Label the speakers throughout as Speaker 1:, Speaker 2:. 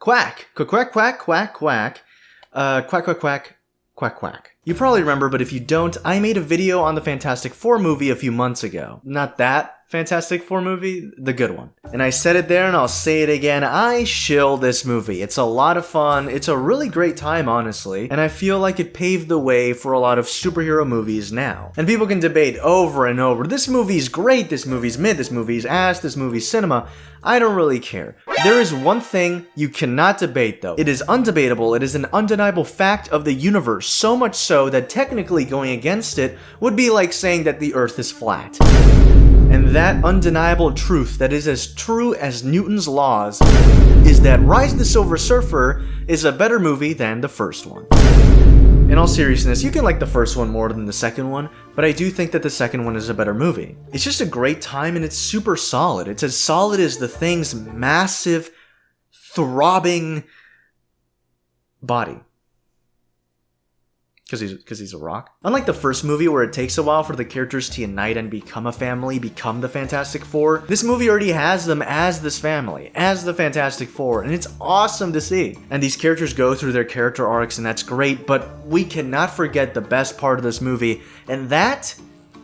Speaker 1: Quack. Quack, quack, quack, quack. Quack, quack, quack, quack, quack. You probably remember, but if you don't, I made a video on the Fantastic Four movie a few months ago. Not that Fantastic Four movie, the good one. And I said it there and I'll say it again, I shill this movie. It's a lot of fun, it's a really great time honestly, and I feel like it paved the way for a lot of superhero movies now. And people can debate over and over, this movie's great, this movie's mid, this movie's ass, this movie's cinema. I don't really care. There is one thing you cannot debate though. It is undebatable, it is an undeniable fact of the universe, so much so that technically going against it would be like saying that the Earth is flat. And that undeniable truth that is as true as Newton's laws is that Rise of the Silver Surfer is a better movie than the first one. In all seriousness, you can like the first one more than the second one, but I do think that the second one is a better movie. It's just a great time and it's super solid. It's as solid as the Thing's massive, throbbing body. Because he's a rock. Unlike the first movie where it takes a while for the characters to unite and become a family, become the Fantastic Four, this movie already has them as this family, as the Fantastic Four, and it's awesome to see. And these characters go through their character arcs and that's great, but we cannot forget the best part of this movie, and that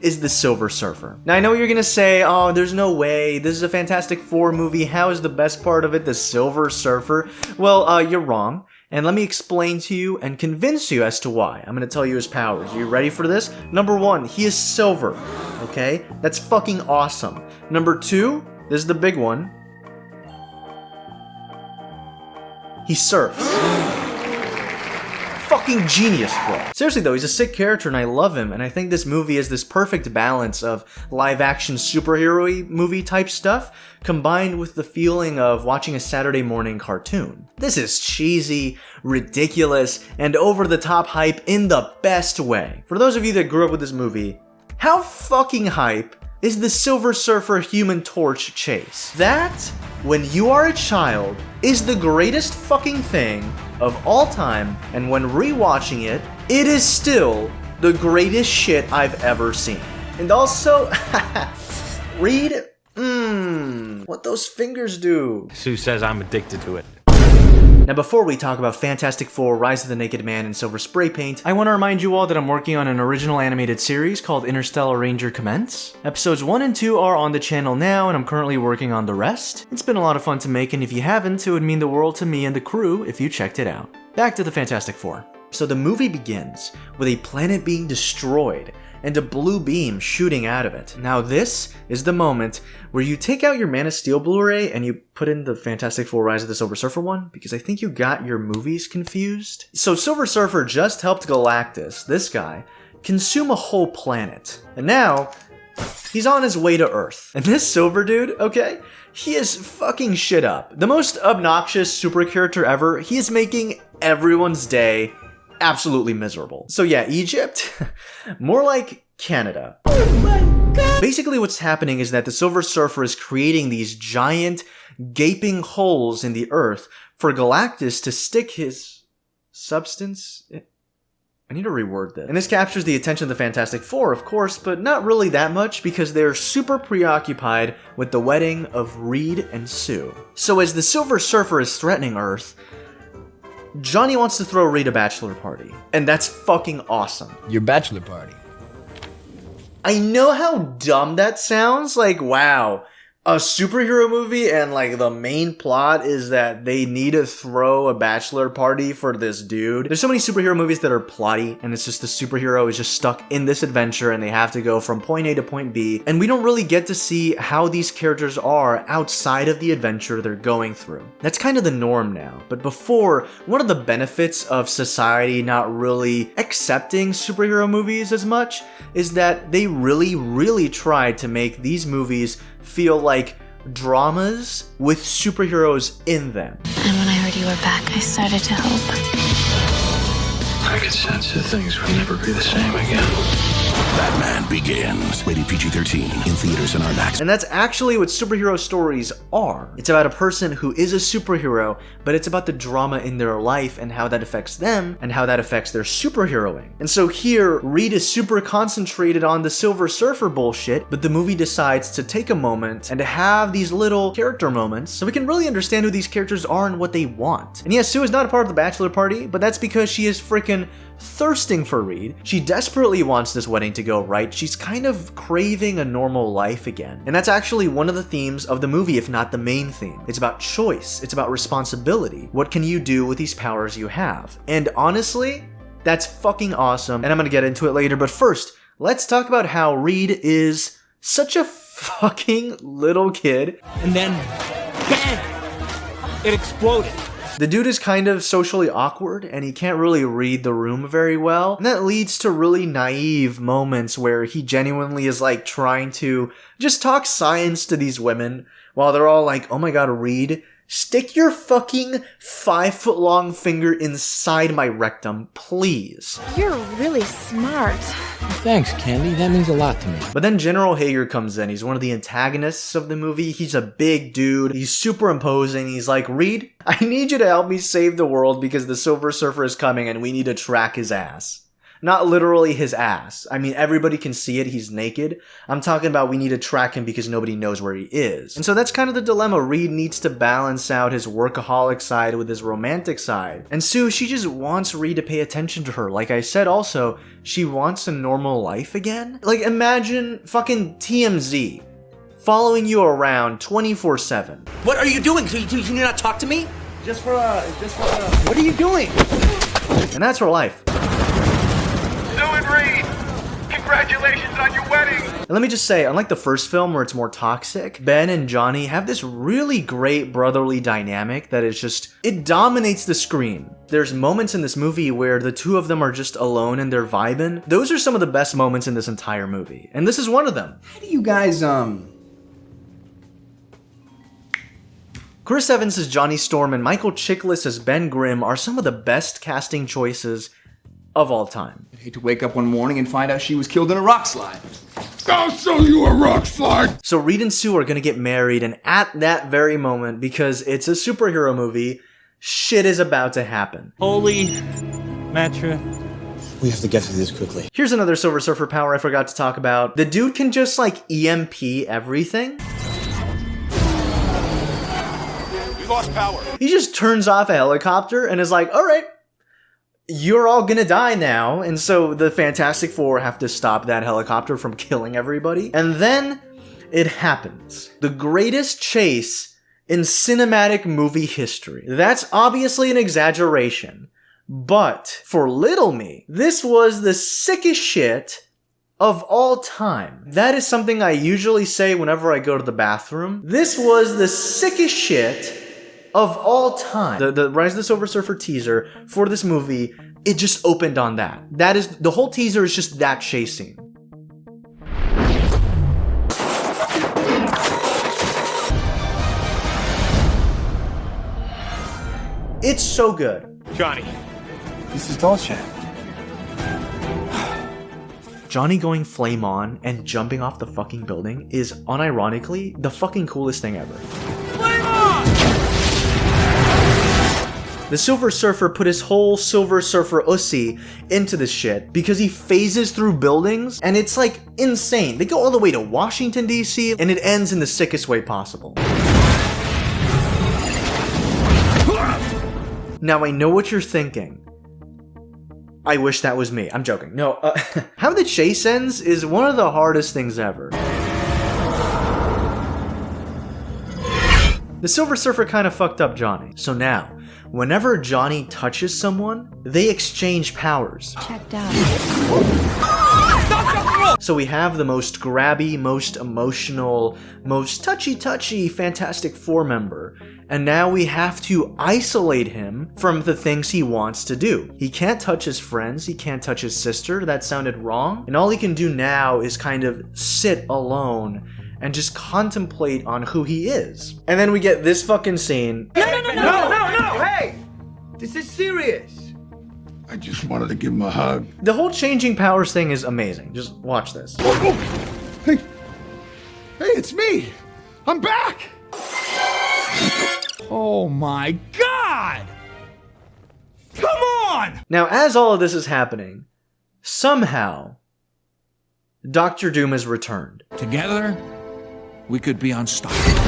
Speaker 1: is the Silver Surfer. Now I know you're gonna say, oh, there's no way, this is a Fantastic Four movie, how is the best part of it the Silver Surfer? Well, you're wrong. And let me explain to you and convince you as to why. I'm gonna tell you his powers. Are you ready for this? Number one, he is silver, okay? That's fucking awesome. Number two, this is the big one. He surfs. Fucking genius, bro. Seriously though, he's a sick character and I love him, and I think this movie is this perfect balance of live-action superhero-y movie type stuff combined with the feeling of watching a Saturday morning cartoon. This is cheesy, ridiculous, and over-the-top hype in the best way. For those of you that grew up with this movie, how fucking hype is the Silver Surfer Human Torch chase? That, when you are a child, is the greatest fucking thing of all time, and when rewatching it, it is still the greatest shit I've ever seen. And also, read, what those fingers do.
Speaker 2: Sue says I'm addicted to it.
Speaker 1: Now before we talk about Fantastic Four, Rise of the Naked Man, and Silver Spray Paint, I want to remind you all that I'm working on an original animated series called Interstellar Ranger Commence. Episodes 1 and 2 are on the channel now, and I'm currently working on the rest. It's been a lot of fun to make, and if you haven't, it would mean the world to me and the crew if you checked it out. Back to the Fantastic Four. So the movie begins with a planet being destroyed, and a blue beam shooting out of it. Now this is the moment where you take out your Man of Steel Blu-ray and you put in the Fantastic Four Rise of the Silver Surfer one, because I think you got your movies confused. So Silver Surfer just helped Galactus, this guy, consume a whole planet. And now, he's on his way to Earth. And this Silver dude, okay, he is fucking shit up. The most obnoxious super character ever, he is making everyone's day absolutely miserable. So yeah, Egypt, more like Canada. Oh my god! Basically what's happening is that the Silver Surfer is creating these giant gaping holes in the earth for Galactus to stick his substance. I need to reword this. And this captures the attention of the Fantastic Four, of course, but not really that much because they're super preoccupied with the wedding of Reed and Sue. So as the Silver Surfer is threatening Earth, Johnny wants to throw Reed a bachelor party, and that's fucking awesome.
Speaker 3: Your bachelor party.
Speaker 1: I know how dumb that sounds, like, wow, a superhero movie and like the main plot is that they need to throw a bachelor party for this dude. There's so many superhero movies that are plotty and it's just the superhero is just stuck in this adventure and they have to go from point A to point B, and we don't really get to see how these characters are outside of the adventure they're going through. That's kind of the norm now, but before, one of the benefits of society not really accepting superhero movies as much is that they really tried to make these movies feel like dramas with superheroes in them.
Speaker 4: And when I heard you were back, I started to hope.
Speaker 5: I could sense that things would never be the same again.
Speaker 3: Batman Begins. Rated PG-13 in theaters and IMAX.
Speaker 1: And that's actually what superhero stories are. It's about a person who is a superhero, but it's about the drama in their life and how that affects them and how that affects their superheroing. And so here, Reed is super concentrated on the Silver Surfer bullshit, but the movie decides to take a moment and to have these little character moments so we can really understand who these characters are and what they want. And yes, Sue is not a part of the bachelor party, but that's because she is freaking thirsting for Reed. She desperately wants this wedding to go right. She's kind of craving a normal life again. And that's actually one of the themes of the movie, if not the main theme. It's about choice. It's about responsibility. What can you do with these powers you have? And honestly, that's fucking awesome. And I'm gonna get into it later, but first, let's talk about how Reed is such a fucking little kid.
Speaker 5: And then, bam! It exploded.
Speaker 1: The dude is kind of socially awkward and he can't really read the room very well. And that leads to really naive moments where he genuinely is like trying to just talk science to these women while they're all like, oh my god, Reed, stick your fucking 5-foot-long finger inside my rectum, please.
Speaker 6: You're really smart.
Speaker 5: Thanks, Candy. That means a lot to me.
Speaker 1: But then General Hager comes in. He's one of the antagonists of the movie. He's a big dude. He's super imposing. He's like, Reed, I need you to help me save the world because the Silver Surfer is coming and we need to track his ass. Not literally his ass. I mean, everybody can see it. He's naked. I'm talking about we need to track him because nobody knows where he is. And so that's kind of the dilemma. Reed needs to balance out his workaholic side with his romantic side. And Sue, she just wants Reed to pay attention to her. Like I said also, she wants a normal life again. Like imagine fucking TMZ following you around 24/7.
Speaker 7: What are you doing? Can you not talk to me? What are you doing?
Speaker 1: And that's her life.
Speaker 8: Sue and Reed, congratulations on your wedding!
Speaker 1: And let me just say, unlike the first film where it's more toxic, Ben and Johnny have this really great brotherly dynamic that is just, it dominates the screen. There's moments in this movie where the two of them are just alone and they're vibing. Those are some of the best moments in this entire movie. And this is one of them.
Speaker 7: How do you guys,
Speaker 1: Chris Evans as Johnny Storm and Michael Chiklis as Ben Grimm are some of the best casting choices of all time.
Speaker 7: I'd hate to wake up one morning and find out she was killed in a rock slide.
Speaker 3: I'll show you a rock slide!
Speaker 1: So Reed and Sue are gonna get married, and at that very moment, because it's a superhero movie, shit is about to happen.
Speaker 5: Holy Matra.
Speaker 9: We have to get through this quickly.
Speaker 1: Here's another Silver Surfer power I forgot to talk about. The dude can just like EMP everything.
Speaker 3: We lost power.
Speaker 1: He just turns off a helicopter and is like, alright, you're all gonna die now. And so the Fantastic Four have to stop that helicopter from killing everybody. And then it happens. The greatest chase in cinematic movie history. That's obviously an exaggeration. But for little me, this was the sickest shit of all time. That is something I usually say whenever I go to the bathroom. This was the sickest shit of all time. The Rise of the Silver Surfer teaser for this movie, it just opened on that. That is, the whole teaser is just that chase scene. It's so good.
Speaker 5: Johnny.
Speaker 9: This is Dolce.
Speaker 1: Johnny going flame on and jumping off the fucking building is unironically the fucking coolest thing ever.
Speaker 5: Flame on!
Speaker 1: The Silver Surfer put his whole Silver Surfer ussy into this shit because he phases through buildings and it's like insane. They go all the way to Washington DC and it ends in the sickest way possible. Now I know what you're thinking. I wish that was me. I'm joking. No, how the chase ends is one of the hardest things ever. The Silver Surfer kind of fucked up Johnny. So now, whenever Johnny touches someone, they exchange powers.
Speaker 6: Checked out.
Speaker 1: So we have the most grabby, most emotional, most touchy-touchy Fantastic Four member. And now we have to isolate him from the things he wants to do. He can't touch his friends, he can't touch his sister, that sounded wrong. And all he can do now is kind of sit alone and just contemplate on who he is. And then we get this fucking scene.
Speaker 7: No, hey! This is serious.
Speaker 10: I just wanted to give him a hug.
Speaker 1: The whole changing powers thing is amazing. Just watch this.
Speaker 10: Hey, it's me. I'm back.
Speaker 5: Oh my God! Come on!
Speaker 1: Now, as all of this is happening, somehow, Dr. Doom has returned.
Speaker 11: Together, we could be unstoppable.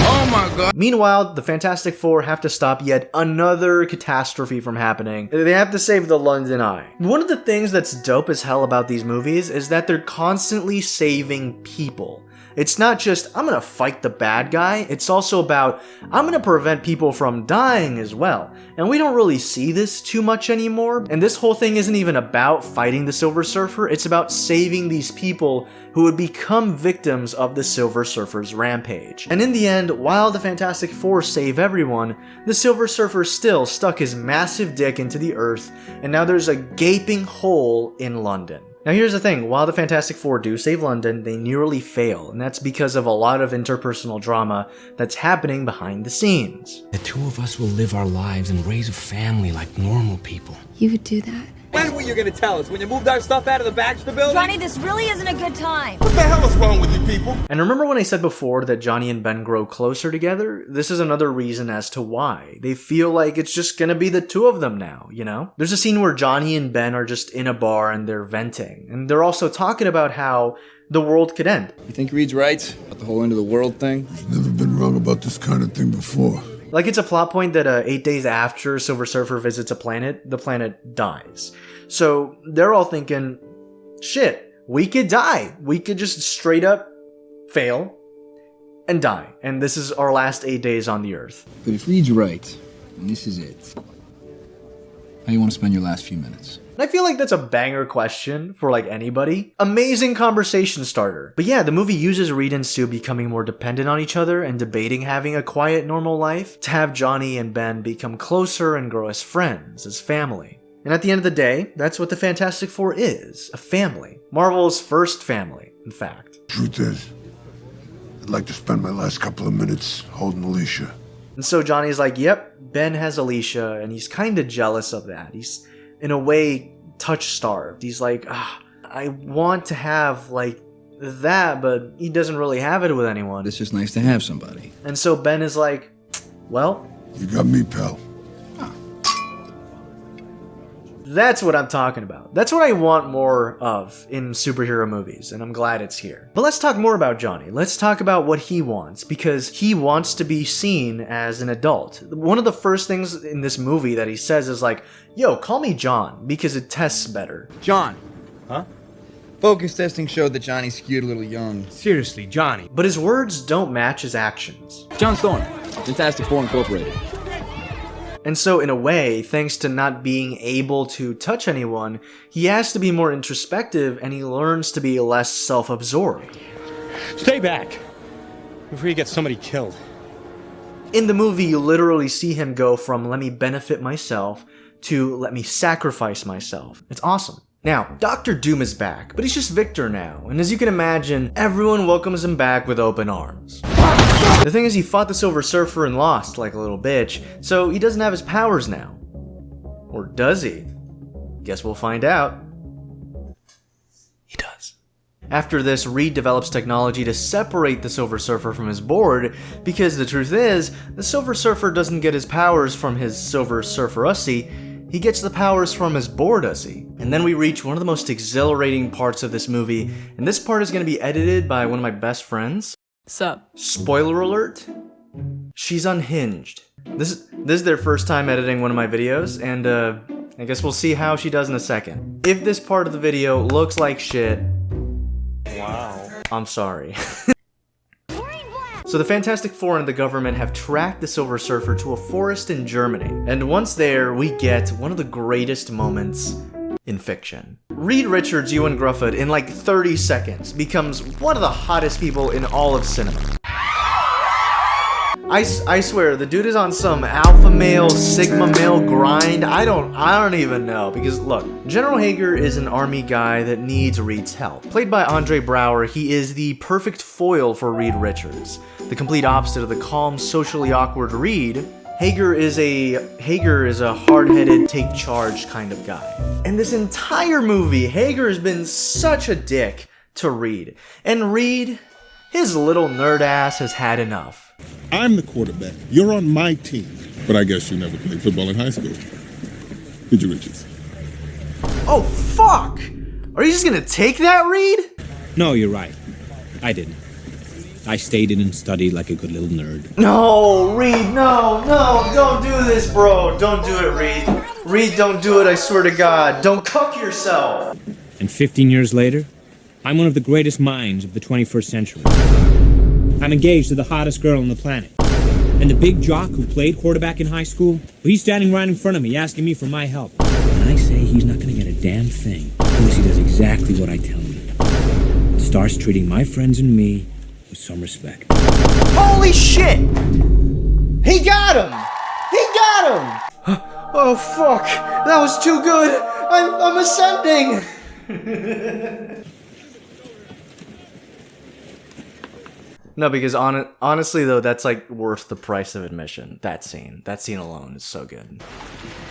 Speaker 11: Oh my God.
Speaker 1: Meanwhile, the Fantastic Four have to stop yet another catastrophe from happening. They have to save the London Eye. One of the things that's dope as hell about these movies is that they're constantly saving people. It's not just, I'm gonna fight the bad guy, it's also about, I'm gonna prevent people from dying as well. And we don't really see this too much anymore. And this whole thing isn't even about fighting the Silver Surfer, it's about saving these people who would become victims of the Silver Surfer's rampage. And in the end, while the Fantastic Four save everyone, the Silver Surfer still stuck his massive dick into the earth, and now there's a gaping hole in London. Now here's the thing, while the Fantastic Four do save London, they nearly fail, and that's because of a lot of interpersonal drama that's happening behind the scenes.
Speaker 5: The two of us will live our lives and raise a family like normal people.
Speaker 4: You would do that?
Speaker 7: When were you gonna tell us? When you moved our stuff out of the Baxter building?
Speaker 12: Johnny, this really isn't a good time.
Speaker 10: What the hell is wrong with you people?
Speaker 1: And remember when I said before that Johnny and Ben grow closer together? This is another reason as to why. They feel like it's just gonna be the two of them now, you know? There's a scene where Johnny and Ben are just in a bar and they're venting. And they're also talking about how the world could end.
Speaker 9: You think Reed's right about the whole end of the world thing?
Speaker 10: He's never been wrong about this kind of thing before.
Speaker 1: Like, it's a plot point that 8 days after Silver Surfer visits a planet, the planet dies. So they're all thinking, shit, we could die. We could just straight up fail and die. And this is our last 8 days on the Earth.
Speaker 9: But if Reed's right, and this is it, how do you want to spend your last few minutes?
Speaker 1: I feel like that's a banger question for like anybody. Amazing conversation starter. But yeah, the movie uses Reed and Sue becoming more dependent on each other and debating having a quiet, normal life to have Johnny and Ben become closer and grow as friends, as family. And at the end of the day, that's what the Fantastic Four is, a family. Marvel's first family, in fact.
Speaker 10: Truth is, I'd like to spend my last couple of minutes holding Alicia.
Speaker 1: And so Johnny's like, yep, Ben has Alicia, and he's kind of jealous of that. He's, in a way, touch-starved. He's like, I want to have, like, that, but he doesn't really have it with anyone.
Speaker 9: It's just nice to have somebody.
Speaker 1: And so Ben is like, well...
Speaker 10: You got me, pal.
Speaker 1: That's what I'm talking about. That's what I want more of in superhero movies, and I'm glad it's here. But let's talk more about Johnny. Let's talk about what he wants, because he wants to be seen as an adult. One of the first things in this movie that he says is like, yo, call me John, because it tests better.
Speaker 9: John.
Speaker 5: Huh?
Speaker 9: Focus testing showed that Johnny skewed a little young.
Speaker 5: Seriously, Johnny.
Speaker 1: But his words don't match his actions.
Speaker 9: John Thorne, Fantastic Four Incorporated.
Speaker 1: And so in a way, thanks to not being able to touch anyone, he has to be more introspective and he learns to be less self-absorbed.
Speaker 5: Stay back before you get somebody killed.
Speaker 1: In the movie, you literally see him go from let me benefit myself to let me sacrifice myself. It's awesome. Now, Dr. Doom is back, but he's just Victor now, and as you can imagine, everyone welcomes him back with open arms. The thing is, he fought the Silver Surfer and lost like a little bitch, so he doesn't have his powers now. Or does he? Guess we'll find out. He does. After this, Reed develops technology to separate the Silver Surfer from his board, because the truth is, the Silver Surfer doesn't get his powers from his Silver Surfer-ussy, he gets the powers from his board-ussy. And then we reach one of the most exhilarating parts of this movie, and this part is going to be edited by one of my best friends.
Speaker 12: Sup?
Speaker 1: Spoiler alert, she's unhinged. This is their first time editing one of my videos, and I guess we'll see how she does in a second. If this part of the video looks like shit, wow, I'm sorry. So the Fantastic Four and the government have tracked the Silver Surfer to a forest in Germany, and once there, we get one of the greatest moments in fiction. Reed Richards, Ewan Grufford, in like 30 seconds, becomes one of the hottest people in all of cinema. I swear, the dude is on some alpha male, sigma male grind. I don't even know, because look, General Hager is an army guy that needs Reed's help. Played by Andre Braugher, he is the perfect foil for Reed Richards. The complete opposite of the calm, socially awkward Reed. Hager is a hard-headed, take charge kind of guy. And this entire movie, Hager has been such a dick to Reed. And Reed, his little nerd ass has had enough.
Speaker 13: I'm the quarterback. You're on my team. But I guess you never played football in high school. Did you, Richards?
Speaker 1: Oh, fuck! Are you just gonna take that, Reed?
Speaker 5: No, you're right. I didn't. I stayed in and studied like a good little nerd.
Speaker 1: No, Reed, no, don't do this, bro. Don't do it, Reed. Reed, don't do it, I swear to God. Don't cuck yourself.
Speaker 5: And 15 years later, I'm one of the greatest minds of the 21st century. I'm engaged to the hottest girl on the planet. And the big jock who played quarterback in high school, well, he's standing right in front of me asking me for my help. And I say he's not gonna get a damn thing unless he does exactly what I tell him. And starts treating my friends and me with some respect.
Speaker 1: Holy shit! He got him! He got him! Oh fuck! That was too good! I'm ascending! No, because honestly though, that's like worth the price of admission. That scene alone is so good.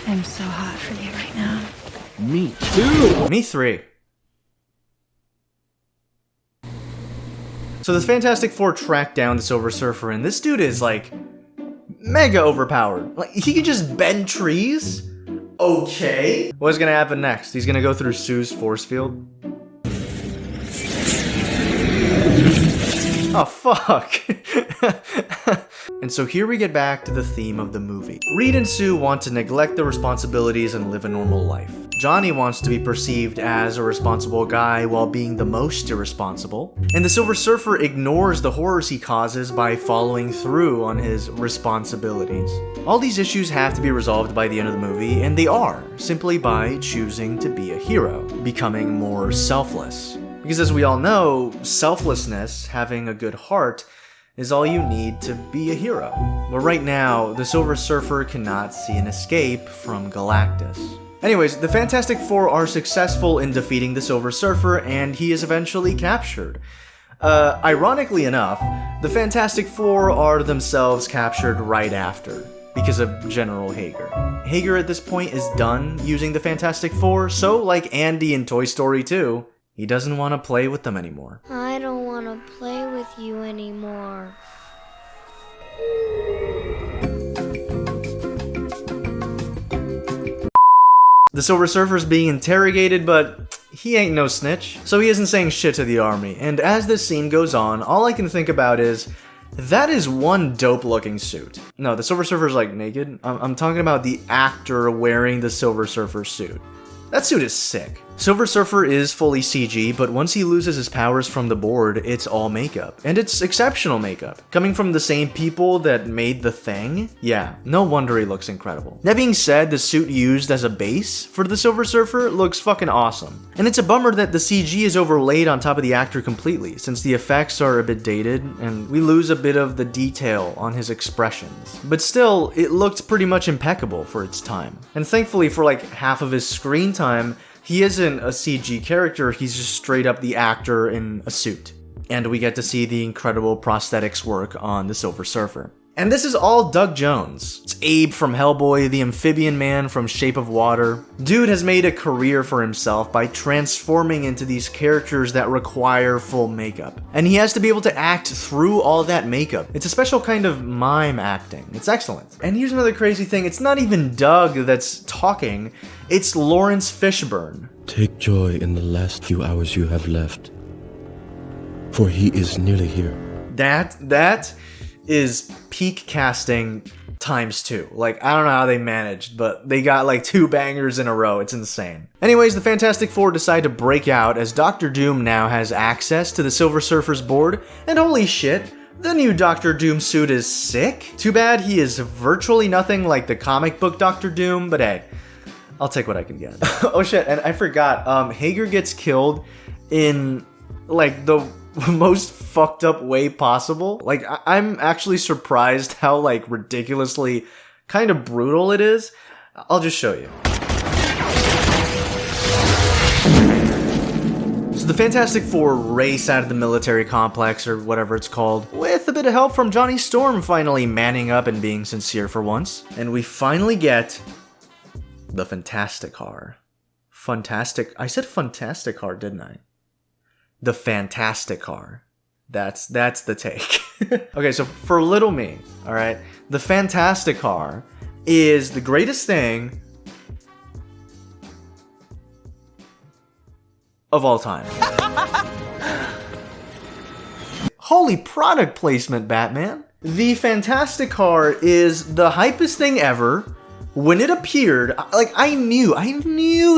Speaker 4: I'm so hot for you right now.
Speaker 11: Me too.
Speaker 1: Me 3. So the Fantastic Four track down the Silver Surfer, and this dude is like mega overpowered. Like he can just bend trees. Okay. What's gonna happen next? He's gonna go through Sue's force field. Oh, fuck. And so here we get back to the theme of the movie. Reed and Sue want to neglect their responsibilities and live a normal life. Johnny wants to be perceived as a responsible guy while being the most irresponsible. And the Silver Surfer ignores the horrors he causes by following through on his responsibilities. All these issues have to be resolved by the end of the movie, and they are, simply by choosing to be a hero, becoming more selfless. Because as we all know, selflessness, having a good heart, is all you need to be a hero. But right now, the Silver Surfer cannot see an escape from Galactus. Anyways, the Fantastic Four are successful in defeating the Silver Surfer, and he is eventually captured. Ironically enough, the Fantastic Four are themselves captured right after, because of General Hager. Hager at this point is done using the Fantastic Four, so like Andy in Toy Story 2, he doesn't want to play with them anymore.
Speaker 12: I don't want to play with you anymore.
Speaker 1: The Silver Surfer's being interrogated, but he ain't no snitch, so he isn't saying shit to the army. And as this scene goes on, all I can think about is, that is one dope looking suit. No, the Silver Surfer's like naked. I'm talking about the actor wearing the Silver Surfer suit. That suit is sick. Silver Surfer is fully CG, but once he loses his powers from the board, it's all makeup. And it's exceptional makeup. Coming from the same people that made The Thing, yeah, no wonder he looks incredible. That being said, the suit used as a base for the Silver Surfer looks fucking awesome. And it's a bummer that the CG is overlaid on top of the actor completely, since the effects are a bit dated, and we lose a bit of the detail on his expressions. But still, it looked pretty much impeccable for its time. And thankfully for like half of his screen time, he isn't a CG character, he's just straight up the actor in a suit. And we get to see the incredible prosthetics work on the Silver Surfer. And this is all Doug Jones. It's Abe from Hellboy, the Amphibian Man from Shape of Water. Dude has made a career for himself by transforming into these characters that require full makeup. And he has to be able to act through all that makeup. It's a special kind of mime acting. It's excellent. And here's another crazy thing. It's not even Doug that's talking. It's Lawrence Fishburne.
Speaker 14: Take joy in the last few hours you have left, for he is nearly here.
Speaker 1: That is peak casting times 2. Like, I don't know how they managed, but they got like 2 bangers in a row. It's insane. Anyways, the Fantastic Four decide to break out as Dr. Doom now has access to the Silver Surfer's board, and holy shit, the new Dr. Doom suit is sick. Too bad he is virtually nothing like the comic book Dr. Doom, but hey, I'll take what I can get. Oh shit, and I forgot, Hager gets killed in like the most fucked up way possible. Like, I'm actually surprised how like ridiculously kind of brutal it is. I'll just show you. So the Fantastic Four race out of the military complex, or whatever it's called, with a bit of help from Johnny Storm finally manning up and being sincere for once. And we finally get the Fantastic Car. I said Fantastic Car, didn't I? The Fantastic Car. That's the take. Okay, so for little me, all right, the Fantastic Car is the greatest thing of all time. Holy product placement, Batman. The Fantastic Car is the hypest thing ever. When it appeared, like, I knew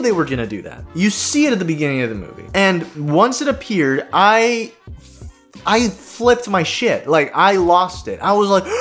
Speaker 1: they were gonna do that. You see it at the beginning of the movie. And once it appeared, I flipped my shit. Like, I lost it. I was like, oh, a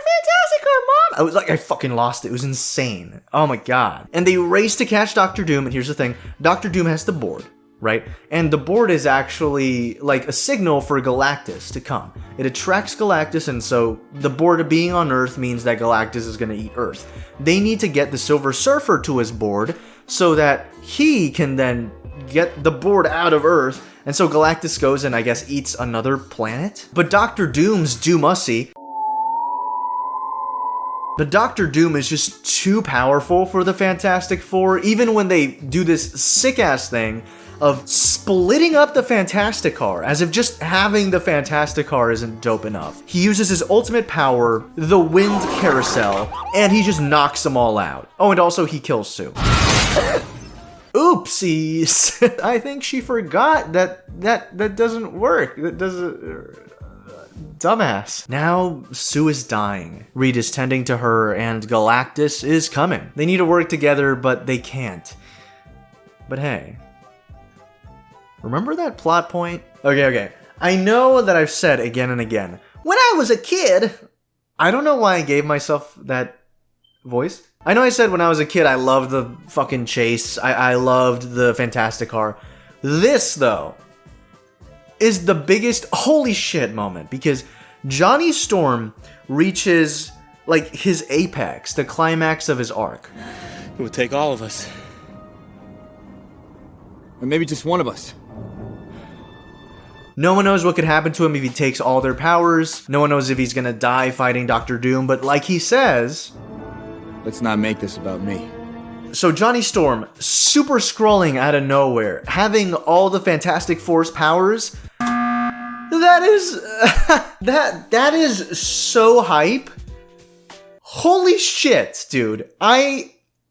Speaker 1: Fantastic Car, Mom! I was like, I fucking lost it. It was insane. Oh my god. And they race to catch Dr. Doom, and here's the thing. Dr. Doom has the board, right? And the board is actually like a signal for Galactus to come. It attracts Galactus, and so the board being on Earth means that Galactus is gonna eat Earth. They need to get the Silver Surfer to his board so that he can then get the board out of Earth, and so Galactus goes and I guess eats another planet. But Dr. Doom's Doomussy. But Dr. Doom is just too powerful for the Fantastic Four, even when they do this sick-ass thing of splitting up the Fantastic Car, as if just having the Fantastic Car isn't dope enough. He uses his ultimate power, the Wind Carousel, and he just knocks them all out. Oh, and also he kills Sue. Oopsies. I think she forgot that doesn't work. That doesn't... Dumbass. Now, Sue is dying. Reed is tending to her, and Galactus is coming. They need to work together, but they can't. But hey, remember that plot point? Okay. I know that I've said again and again, when I was a kid, I don't know why I gave myself that voice. I know I said when I was a kid, I loved the fucking chase. I loved the Fantastic Car. This, though, is the biggest holy shit moment, because Johnny Storm reaches like his apex, the climax of his arc.
Speaker 11: It would take all of us. Or maybe just one of us.
Speaker 1: No one knows what could happen to him if he takes all their powers. No one knows if he's gonna die fighting Dr. Doom, but like he says,
Speaker 11: let's not make this about me.
Speaker 1: So Johnny Storm, super scrolling out of nowhere, having all the Fantastic Four's powers, that is so hype. Holy shit, dude.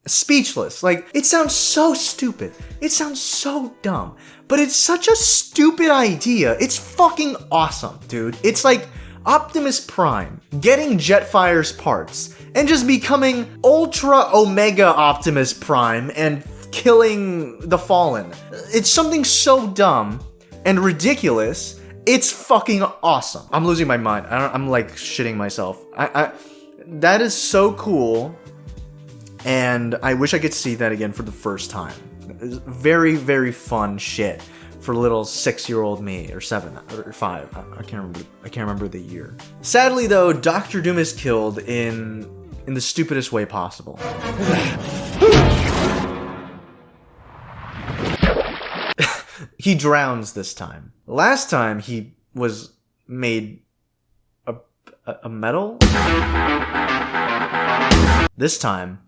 Speaker 1: Speechless. Like, it sounds so stupid. It sounds so dumb. But it's such a stupid idea. It's fucking awesome, dude. It's like Optimus Prime getting Jetfire's parts and just becoming Ultra Omega Optimus Prime and killing the Fallen. It's something so dumb and ridiculous. It's fucking awesome. I'm losing my mind. I'm like shitting myself. That is so cool. And I wish I could see that again for the first time. Very, very fun shit for little 6-year-old me, or 7 or 5. I can't remember the year. Sadly, though, Dr. Doom is killed in the stupidest way possible. He drowns this time. Last time he was made a metal. This time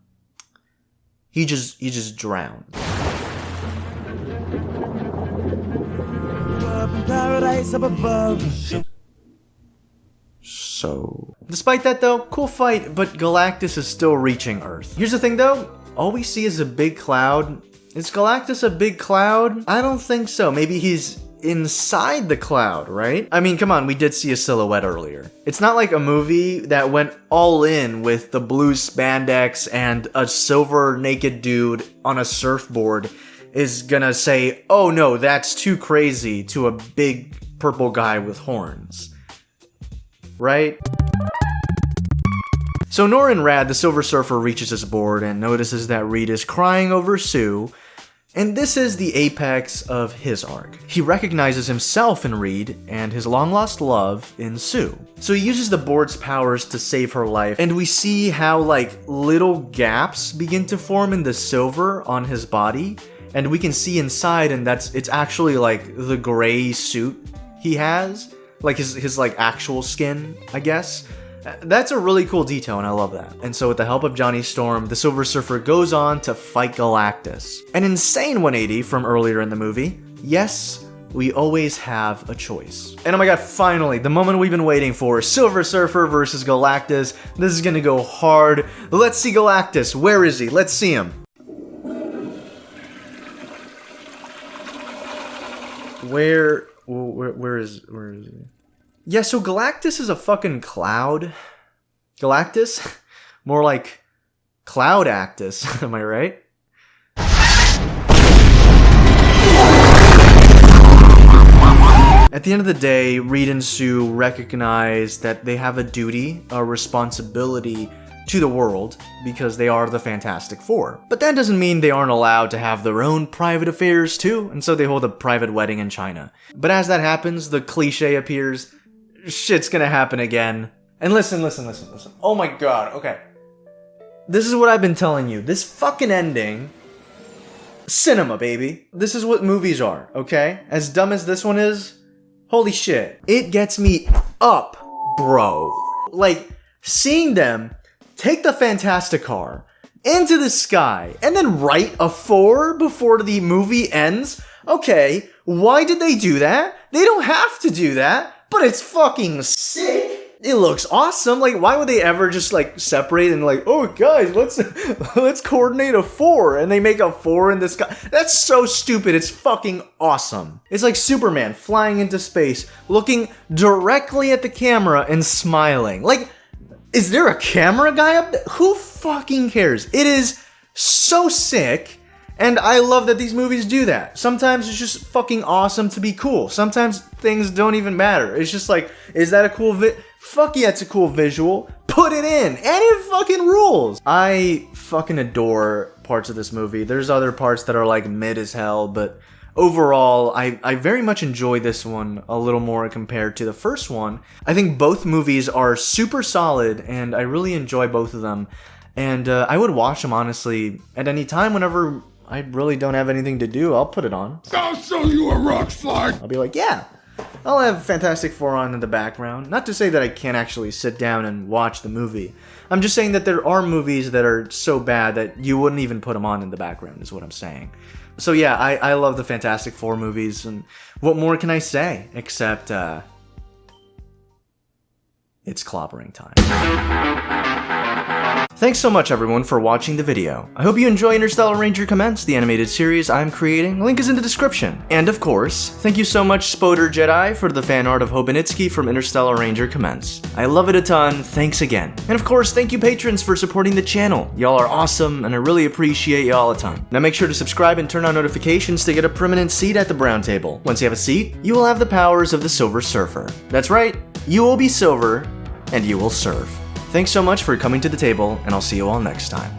Speaker 1: he just drowned. So, despite that though, cool fight, but Galactus is still reaching Earth. Here's the thing though, all we see is a big cloud. Is Galactus a big cloud? I don't think so. Maybe he's inside the cloud, right? I mean, come on, we did see a silhouette earlier. It's not like a movie that went all in with the blue spandex and a silver naked dude on a surfboard is gonna say, oh no, that's too crazy, to a big purple guy with horns. Right? So Nor Rad, the Silver Surfer, reaches his board and notices that Reed is crying over Sue, and this is the apex of his arc. He recognizes himself in Reed and his long-lost love in Sue. So he uses the board's powers to save her life, and we see how like little gaps begin to form in the silver on his body, and we can see inside, and it's actually like the gray suit he has, like his like actual skin, I guess. That's a really cool detail, and I love that. And so with the help of Johnny Storm, the Silver Surfer goes on to fight Galactus. An insane 180 from earlier in the movie. Yes, we always have a choice. And oh my god, finally, the moment we've been waiting for, Silver Surfer versus Galactus. This is gonna go hard. Let's see Galactus. Where is he? Let's see him. Where is he? Yeah, so Galactus is a fucking cloud. Galactus? More like Cloud-actus, am I right? At the end of the day, Reed and Sue recognize that they have a duty, a responsibility to the world because they are the Fantastic Four. But that doesn't mean they aren't allowed to have their own private affairs too, and so they hold a private wedding in China. But as that happens, the cliche appears. Shit's gonna happen again. And listen. Oh my god, okay. This is what I've been telling you. This fucking ending. Cinema, baby. This is what movies are, okay? As dumb as this one is, holy shit. It gets me up, bro. Like, seeing them take the Fantastic Car into the sky and then write a 4 before the movie ends. Okay, why did they do that? They don't have to do that. But it's fucking sick. It looks awesome. Like, why would they ever just like separate and like, oh guys, let's coordinate a 4, and they make a 4 in the sky? That's so stupid. It's fucking awesome. It's like Superman flying into space, looking directly at the camera and smiling. Like, is there a camera guy up there? Who fucking cares? It is so sick. And I love that these movies do that. Sometimes it's just fucking awesome to be cool. Sometimes things don't even matter. It's just like, is that a cool fuck yeah, it's a cool visual. Put it in. And it fucking rules. I fucking adore parts of this movie. There's other parts that are like mid as hell, but overall, I very much enjoy this one a little more compared to the first one. I think both movies are super solid, and I really enjoy both of them. And I would watch them, honestly, at any time whenever I really don't have anything to do. I'll put it on.
Speaker 13: I'll show you a rock slide.
Speaker 1: I'll be like, yeah. I'll have Fantastic Four on in the background. Not to say that I can't actually sit down and watch the movie. I'm just saying that there are movies that are so bad that you wouldn't even put them on in the background, is what I'm saying. So yeah, I love the Fantastic Four movies, and what more can I say? Except, it's clobbering time. Thanks so much everyone for watching the video. I hope you enjoy Interstellar Ranger Commence, the animated series I'm creating. Link is in the description. And of course, thank you so much Spoder Jedi for the fan art of Hobenitsky from Interstellar Ranger Commence. I love it a ton, thanks again. And of course, thank you patrons for supporting the channel. Y'all are awesome, and I really appreciate y'all a ton. Now make sure to subscribe and turn on notifications to get a permanent seat at the Browntable. Once you have a seat, you will have the powers of the Silver Surfer. That's right, you will be silver, and you will serve. Thanks so much for coming to the table, and I'll see you all next time.